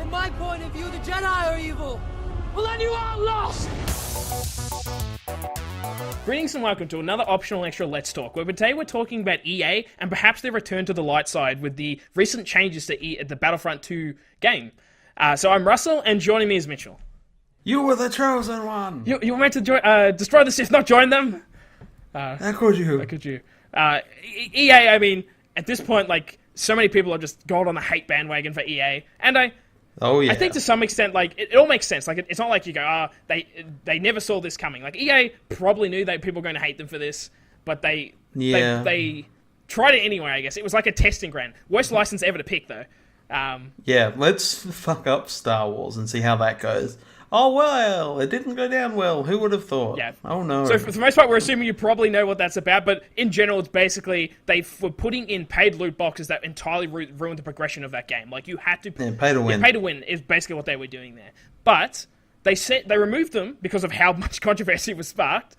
From my point of view, the Jedi are evil. Well, then you are lost! Greetings and welcome to another optional extra Let's Talk, where today we're talking about EA and perhaps their return to the light side with the recent changes to the Battlefront 2 game. So I'm Russell, and joining me is Mitchell. You were the chosen one! You were meant to destroy the Sith, not join them? How could you? How could you? EA, I mean, at this point, like, so many people have just gone on the hate bandwagon for EA, and I think to some extent, like, it all makes sense. Like, it's not like you go, they never saw this coming. Like, EA probably knew that people were going to hate them for this, but they tried it anyway, I guess. It was like a testing ground. Worst license ever to pick, though. Yeah, let's fuck up Star Wars and see how that goes. Oh, well, it didn't go down well. Who would have thought? Yeah. Oh, no. So, for the most part, we're assuming you probably know what that's about, but in general, it's basically they were putting in paid loot boxes that entirely ruined the progression of that game. Like, you had to... Yeah, pay to win. Yeah, pay to win is basically what they were doing there. But they removed them because of how much controversy was sparked,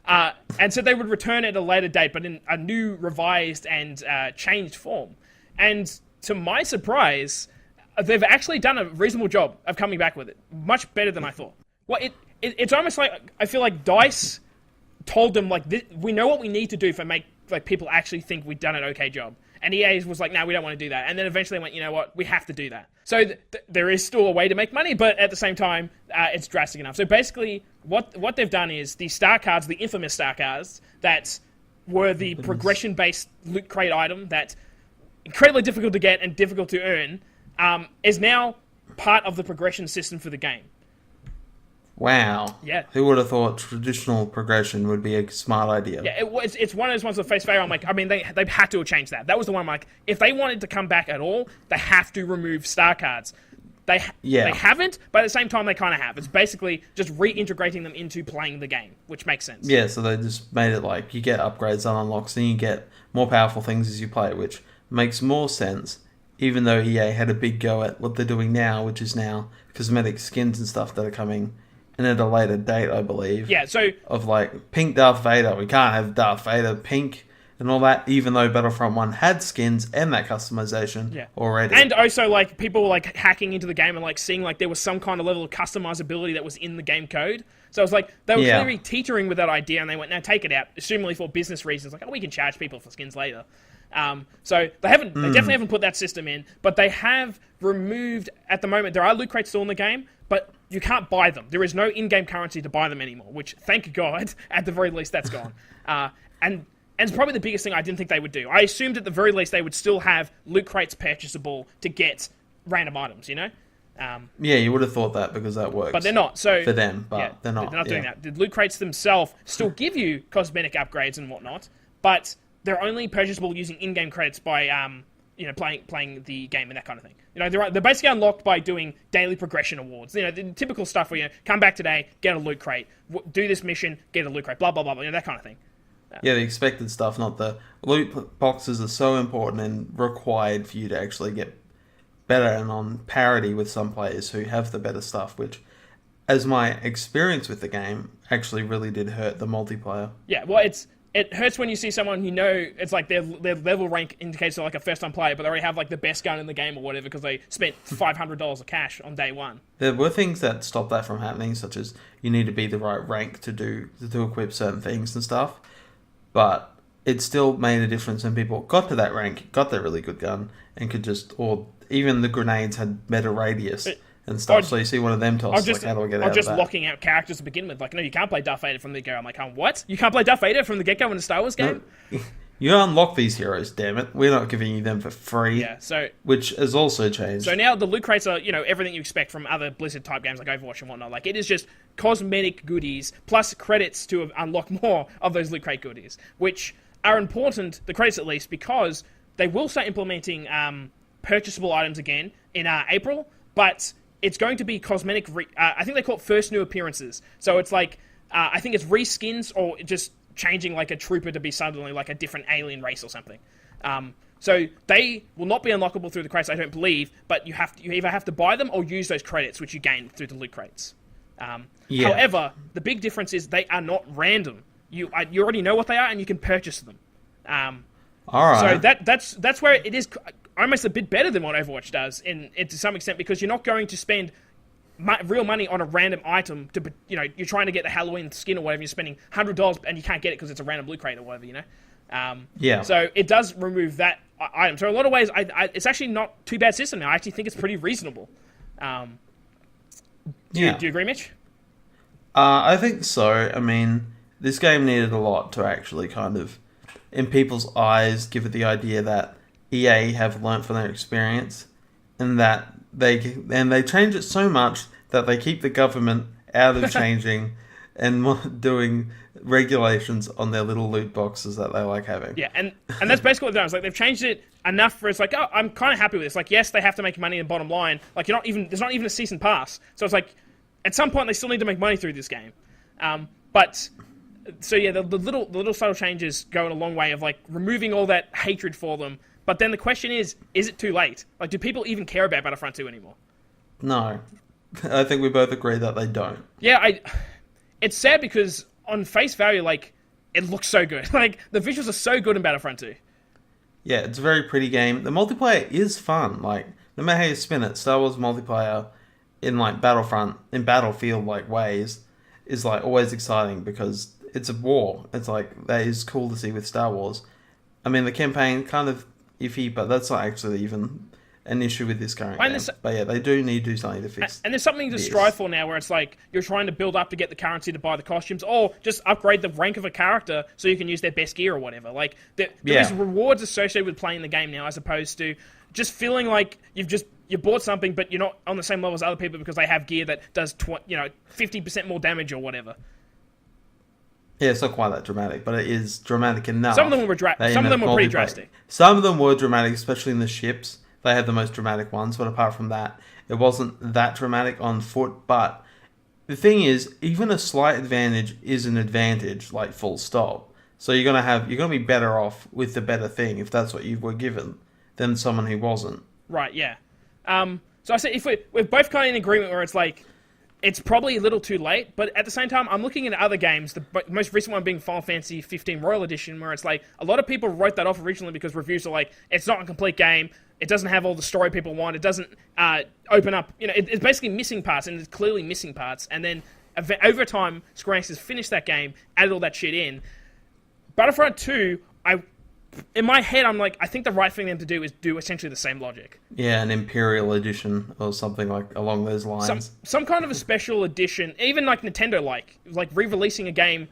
and said they would return at a later date, but in a new, revised, and changed form. And to my surprise... they've actually done a reasonable job of coming back with it. Much better than I thought. Well, it's almost like, I feel like DICE told them, like, we know what we need to do for make like people actually think we've done an okay job. And EA was like, no, we don't want to do that. And then eventually they went, you know what, we have to do that. So there is still a way to make money, but at the same time, it's drastic enough. So basically, what they've done is the star cards, the infamous star cards, that were the progression-based loot crate item that incredibly difficult to get and difficult to earn, is now part of the progression system for the game. Wow. Yeah. Who would have thought traditional progression would be a smart idea? Yeah, it's one of those ones that face value. I'm like, I mean, they had to have changed that. That was the one I'm like, if they wanted to come back at all, they have to remove star cards. They haven't, but at the same time, they kind of have. It's basically just reintegrating them into playing the game, which makes sense. Yeah, so they just made it like you get upgrades and unlocks, and you get more powerful things as you play, which makes more sense. Even though EA had a big go at what they're doing now, which is now cosmetic skins and stuff that are coming in at a later date, I believe. Yeah, so... of like, pink Darth Vader. We can't have Darth Vader pink and all that, even though Battlefront 1 had skins and that customization already. And also, like, people were, like, hacking into the game and, like, seeing, like, there was some kind of level of customizability that was in the game code. So it was like, they were clearly teetering with that idea, and they went, no, take it out, assumingly for business reasons. Like, oh, we can charge people for skins later. So they definitely haven't put that system in, but they have removed, at the moment, there are loot crates still in the game, but you can't buy them. There is no in-game currency to buy them anymore, which, thank God, at the very least, that's gone. And it's probably the biggest thing I didn't think they would do. I assumed at the very least they would still have loot crates purchasable to get random items, you know? Yeah, you would have thought that because that works. But they're not. So for them, but they're not. They're not doing that. The loot crates themselves still give you cosmetic upgrades and whatnot, but they're only purchasable using in-game credits by, playing the game and that kind of thing. You know, they're basically unlocked by doing daily progression awards. You know, the typical stuff where, come back today, get a loot crate, do this mission, get a loot crate, blah, blah, blah, that kind of thing. Yeah, the expected stuff, not the loot boxes are so important and required for you to actually get better and on parity with some players who have the better stuff, which, as my experience with the game, actually really did hurt the multiplayer. Yeah, well, it hurts when you see someone you know, it's like their level rank indicates they're like a first-time player, but they already have like the best gun in the game or whatever because they spent $500 of cash on day one. There were things that stopped that from happening, such as you need to be the right rank to equip certain things and stuff, but it still made a difference when people got to that rank, got that really good gun, and could just, or even the grenades had better radius. And stuff, so you see one of them toss, like, how do I get out of that? I'm just locking out characters to begin with. Like, no, you can't play Darth Vader from the get-go. I'm like, what? You can't play Darth Vader from the get-go in a Star Wars game? No, you unlock these heroes, damn it. We're not giving you them for free. Yeah, so... which has also changed. So now the loot crates are, everything you expect from other Blizzard-type games like Overwatch and whatnot. Like, it is just cosmetic goodies, plus credits to unlock more of those loot crate goodies, which are important, the credits at least, because they will start implementing purchasable items again in April, but... it's going to be cosmetic, I think they call it first new appearances. So it's like, I think it's reskins or just changing like a trooper to be suddenly like a different alien race or something. So they will not be unlockable through the crates, I don't believe, but you either have to buy them or use those credits, which you gain through the loot crates. However, the big difference is they are not random. You already know what they are and you can purchase them. All right. So that's where it is... almost a bit better than what Overwatch does to some extent, because you're not going to spend real money on a random item to, you're trying to get the Halloween skin or whatever, you're spending $100 and you can't get it because it's a random loot crate or whatever, Yeah. So it does remove that item. So in a lot of ways, it's actually not too bad system now. I actually think it's pretty reasonable. Do you agree, Mitch? I think so. I mean, this game needed a lot to actually kind of, in people's eyes, give it the idea that EA have learnt from their experience, and that they change it so much that they keep the government out of changing and doing regulations on their little loot boxes that they like having. Yeah, and that's basically what they've done. It's like they've changed it enough for it's like, oh, I'm kind of happy with this. Like, yes, they have to make money in the bottom line. Like, there's not even a season pass. So it's like, at some point they still need to make money through this game. So yeah, the little subtle changes go a long way of like removing all that hatred for them. But then the question is it too late? Like, do people even care about Battlefront 2 anymore? No. I think we both agree that they don't. Yeah, it's sad because on face value, like, it looks so good. Like, the visuals are so good in Battlefront 2. Yeah, it's a very pretty game. The multiplayer is fun. Like, no matter how you spin it, Star Wars multiplayer in like Battlefield like ways is like always exciting because it's a war. It's like, that is cool to see with Star Wars. I mean, the campaign kind of iffy, but that's not actually even an issue with this current game. But yeah, they do need to do something to fix. And there's something to strive for now, where it's like you're trying to build up to get the currency to buy the costumes, or just upgrade the rank of a character so you can use their best gear or whatever. Like there is rewards associated with playing the game now, as opposed to just feeling like you bought something, but you're not on the same level as other people because they have gear that does 50% more damage or whatever. Yeah, it's not quite that dramatic, but it is dramatic enough. Some of them were pretty drastic. Some of them were dramatic, especially in the ships. They had the most dramatic ones, but apart from that, it wasn't that dramatic on foot. But the thing is, even a slight advantage is an advantage, like full stop. So you're gonna be better off with the better thing if that's what you were given than someone who wasn't. Right. Yeah. So I say if we're both kind of in agreement where it's like, it's probably a little too late, but at the same time, I'm looking at other games, the most recent one being Final Fantasy 15 Royal Edition, where it's like, a lot of people wrote that off originally because reviews are like, it's not a complete game, it doesn't have all the story people want, it doesn't open up, it's basically missing parts, and it's clearly missing parts, and then over time, Square Enix has finished that game, added all that shit in. Battlefront 2, in my head, I'm like, I think the right thing for them to do is do essentially the same logic. Yeah, an Imperial Edition or something like along those lines. Some kind of a special edition, even like Nintendo, like re-releasing a game,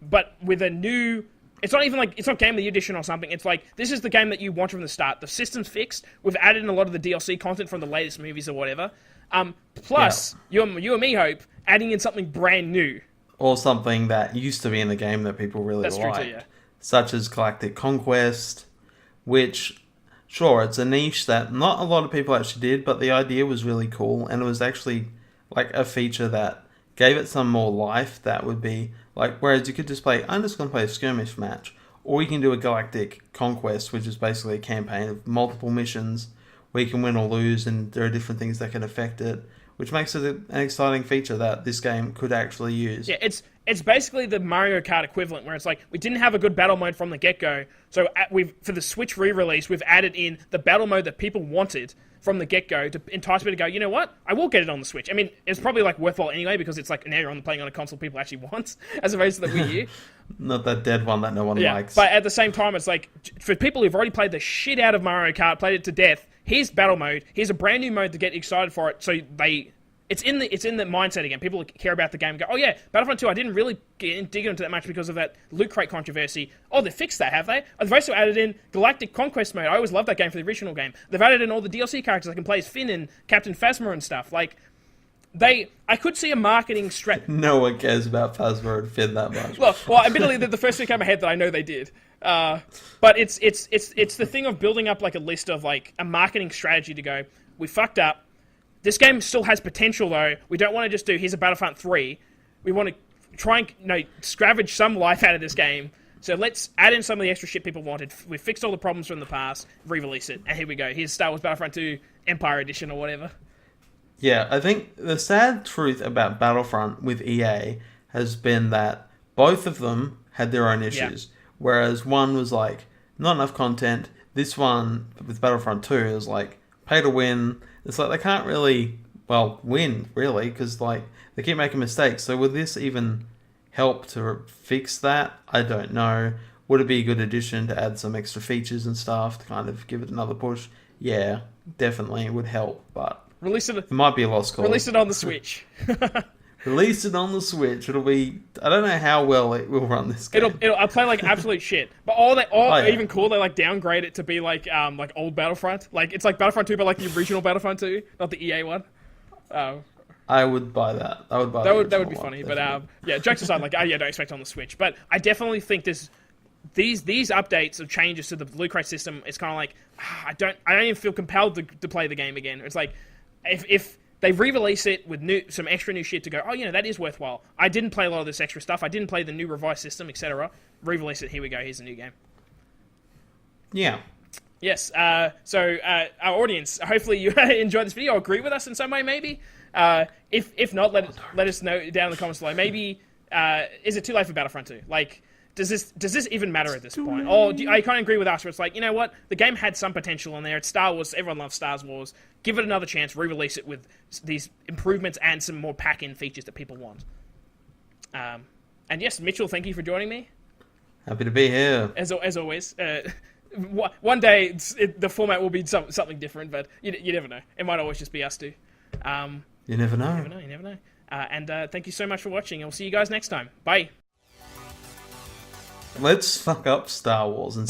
but with a new. It's not even like it's not Game of the Year edition or something. It's like this is the game that you want from the start. The system's fixed. We've added in a lot of the DLC content from the latest movies or whatever. Plus, you and me, Hope, adding in something brand new. Or something that used to be in the game that people really liked. That's true too, yeah. Such as Galactic Conquest, which, sure, it's a niche that not a lot of people actually did, but the idea was really cool, and it was actually like a feature that gave it some more life. That would be like, whereas you could just play, I'm just going to play a skirmish match, or you can do a Galactic Conquest, which is basically a campaign of multiple missions where you can win or lose, and there are different things that can affect it, which makes it an exciting feature that this game could actually use. Yeah, it's basically the Mario Kart equivalent, where it's like, we didn't have a good battle mode from the get-go, so for the Switch re-release, we've added in the battle mode that people wanted from the get-go to entice me to go, you know what, I will get it on the Switch. I mean, it's probably like worthwhile anyway, because it's like now you're playing on a console people actually want, as opposed to the Wii U. Not that dead one that no one likes. But at the same time, it's like, for people who've already played the shit out of Mario Kart, played it to death, here's battle mode, here's a brand new mode to get excited for it, so it's in the mindset again. People care about the game and go, oh yeah, Battlefront 2, I didn't really dig into that much because of that loot crate controversy. Oh, they fixed that, have they? They've also added in Galactic Conquest mode. I always loved that game for the original game. They've added in all the DLC characters I can play as Finn and Captain Phasma and stuff. Like, I could see a marketing strategy. No one cares about Phasma and Finn that much. Well, admittedly, the first thing came to my head that I know they did. But it's the thing of building up like a list of like a marketing strategy to go, we fucked up. This game still has potential, though. We don't want to just do, here's a Battlefront 3. We want to try and scavenge some life out of this game. So let's add in some of the extra shit people wanted. We fixed all the problems from the past, re-release it, and here we go. Here's Star Wars Battlefront 2 Empire Edition or whatever. Yeah, I think the sad truth about Battlefront with EA has been that both of them had their own issues. Yeah. Whereas one was like, not enough content, This one with Battlefront 2 is like pay to win. It's like they can't really win really because like they keep making mistakes. So would this even help to fix that? I don't know. Would it be a good addition to add some extra features and stuff to kind of give it another push? Yeah, definitely it would help, but it might be a lost cause. Release it on the Switch. Release it on the Switch. It'll be. I don't know how well it will run this game. I'll play like absolute shit. But even cool. They like downgrade it to be like old Battlefront. Like it's like Battlefront 2, but like the original Battlefront 2, not the EA one. I would buy that. I would buy that would be funny. But yeah, jokes aside, like don't expect it on the Switch. But I definitely think these updates of changes to the loot crate system. It's kind of like I don't even feel compelled to play the game again. It's like if they re-release it with some extra new shit to go, that is worthwhile. I didn't play a lot of this extra stuff. I didn't play the new revised system, etc. Re-release it. Here we go. Here's a new game. Yeah. Yes. So our audience, hopefully you enjoyed this video. Agree with us in some way, maybe. If not, let us know down in the comments below. Maybe is it too late for Battlefront 2? Like, does this even matter at this point? Or are you kind of agree with us where it's like, you know what? The game had some potential in there. It's Star Wars. Everyone loves Star Wars. Give it another chance. Re-release it with these improvements and some more pack-in features that people want. And yes, Mitchell, thank you for joining me. Happy to be here. As always. One day the format will be something different, but you never know. It might always just be us two. You never know. You never know. And thank you so much for watching. I'll see you guys next time. Bye. Let's fuck up Star Wars and